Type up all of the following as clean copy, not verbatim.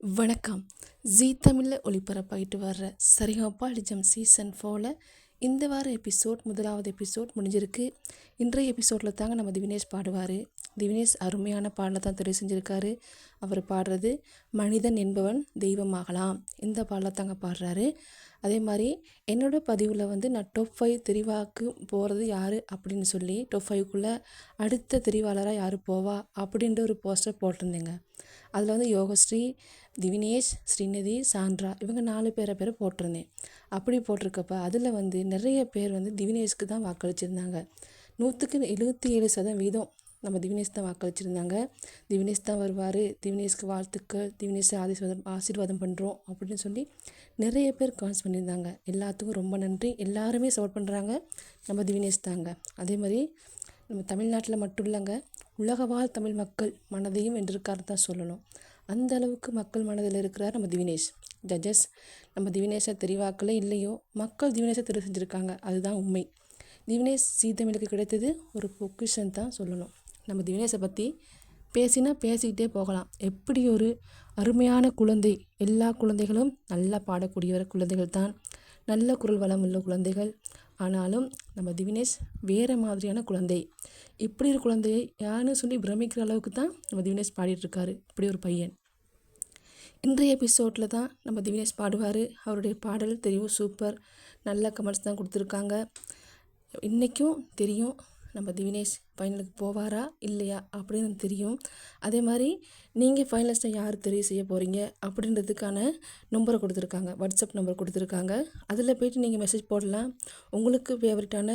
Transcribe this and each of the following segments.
வணக்கம். ஜீ தமிழில் ஒளிபரப்பாகிட்டு வர்ற சரிகமபா நிஜம் சீசன் 4ல் இந்த வார முதலாவது எபிசோட் முடிஞ்சிருக்கு. இன்றைய எபிசோடில் தாங்க நம்ம திவினேஷ் பாடுவார். திவினேஷ் அருமையான பாடலை தான் தெரிவு செஞ்சுருக்காரு. அவர் பாடுறது மனிதன் என்பவன் தெய்வமாகலாம், இந்த பாடலை தாங்க பாடுறாரு. அதே மாதிரி என்னோடய பதிவில் நான் டாப் 5 தெரிவாக்கு போகிறது யார் அப்படின்னு சொல்லி டாப் 5க்குள்ளே அடுத்த தெரிவாளராக யார் போவா அப்படின்ற ஒரு போஸ்டர் போட்டிருந்தேங்க. அதில் யோகஸ்ரீ, திவினேஷ், ஸ்ரீநிதி, சாண்ட்ரா இவங்க 4 பேரை போட்டிருந்தேன். அப்படி போட்டிருக்கப்ப அதில் நிறைய பேர் திவினேஷ்க்கு தான் வாக்களிச்சிருந்தாங்க. 100% நம்ம திவினேஷ் தான் வாக்களிச்சிருந்தாங்க. திவினேஷ் தான் வருவார், திவினேஷ்க்கு வாழ்த்துக்கள், திவினேஷை ஆசீர்வாதம் பண்ணுறோம் அப்படின்னு சொல்லி நிறைய பேர் கமெண்ட்ஸ் பண்ணியிருந்தாங்க. எல்லாத்துக்கும் ரொம்ப நன்றி. எல்லாருமே சப்போர்ட் பண்ணுறாங்க, நம்ம திவினேஷ் தாங்க. அதே மாதிரி நம்ம தமிழ்நாட்டில் மட்டும் இல்லைங்க, உலகவாழ் தமிழ் மக்கள் மனதையும் வென்றிருக்காரு தான் சொல்லணும். அந்த அளவுக்கு மக்கள் மனதில் இருக்கிறார் நம்ம திவினேஷ். ஜட்ஜஸ் நம்ம திவினேஷை தெரிவாக்கல இல்லையோ, மக்கள் திவினேஷை தெரிவு செஞ்சுருக்காங்க, அதுதான் உண்மை. திவினேஷ் ஜீ தமிழுக்கு கிடைத்தது ஒரு பொக்கிஷன் தான் சொல்லணும். நம்ம திவினேஷை பற்றி பேசிக்கிட்டே போகலாம். எப்படி ஒரு அருமையான குழந்தை, எல்லா குழந்தைகளும் நல்லா பாடக்கூடிய குழந்தைகள் தான், நல்ல குரல் வளம் உள்ள குழந்தைகள். ஆனாலும் நம்ம திவினேஷ் வேறு மாதிரியான குழந்தை. இப்படி ஒரு குழந்தையை யாருன்னு சொல்லி பிரமிக்கிற அளவுக்கு தான் நம்ம திவினேஷ் பாடிட்டுருக்காரு. இப்படி ஒரு பையன். இன்றைய எபிசோடில் தான் நம்ம திவினேஷ் பாடுவார். அவருடைய பாடல் தெரியும், சூப்பர், நல்ல கமெண்ட்ஸ் தான் கொடுத்துருக்காங்க. இன்றைக்கும் தெரியும் நம்ம திவினேஷ் ஃபைனலுக்கு போவாரா இல்லையா அப்படின்னு தெரியும். அதே மாதிரி நீங்கள் ஃபைனலிஸ்ட்டை யார் தெரிவு செய்ய போகிறீங்க அப்படின்றதுக்கான நம்பரை கொடுத்துருக்காங்க, வாட்ஸ்அப் நம்பர் கொடுத்துருக்காங்க. அதில் போய்ட்டு நீங்கள் மெசேஜ் போடலாம். உங்களுக்கு ஃபேவரட்டான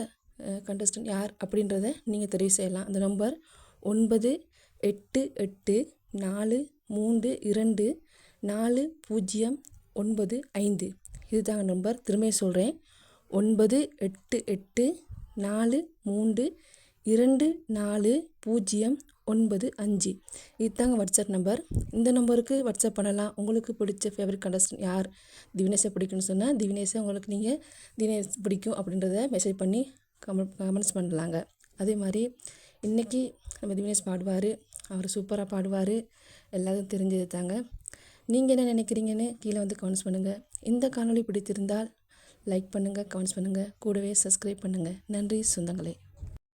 கண்டஸ்டன்ட் யார் அப்படின்றத நீங்கள் தெரிவு செய்யலாம். அந்த நம்பர் 9884324095. இதுதாங்க நம்பர். திரும்ப சொல்கிறேன், 9884324095. இதுதாங்க வாட்ஸ்அப் நம்பர். இந்த நம்பருக்கு வாட்ஸ்அப் பண்ணலாம். உங்களுக்கு பிடிச்ச ஃபேவரட் கண்டஸ்டன்ட் யார், திவினேஷை பிடிக்கும்னு சொன்னால் திவினேஷை உங்களுக்கு நீங்கள் திவினேஷ் பிடிக்கும் அப்படின்றத மெசேஜ் பண்ணி கமெண்ட்ஸ் பண்ணலாங்க. அதே மாதிரி இன்றைக்கி நம்ம திவினேஷ் பாடுவார். அவர் சூப்பராக பாடுவார், எல்லாரும் தெரிஞ்சது தாங்க. நீங்கள் என்ன நினைக்கிறீங்கன்னு கீழே கமெண்ட்ஸ் பண்ணுங்கள். இந்த காணொளி பிடித்திருந்தால் லைக் பண்ணுங்கள், கமெண்ட்ஸ் பண்ணுங்கள், கூடவே சப்ஸ்கிரைப் பண்ணுங்கள். நன்றி சொந்தங்களே.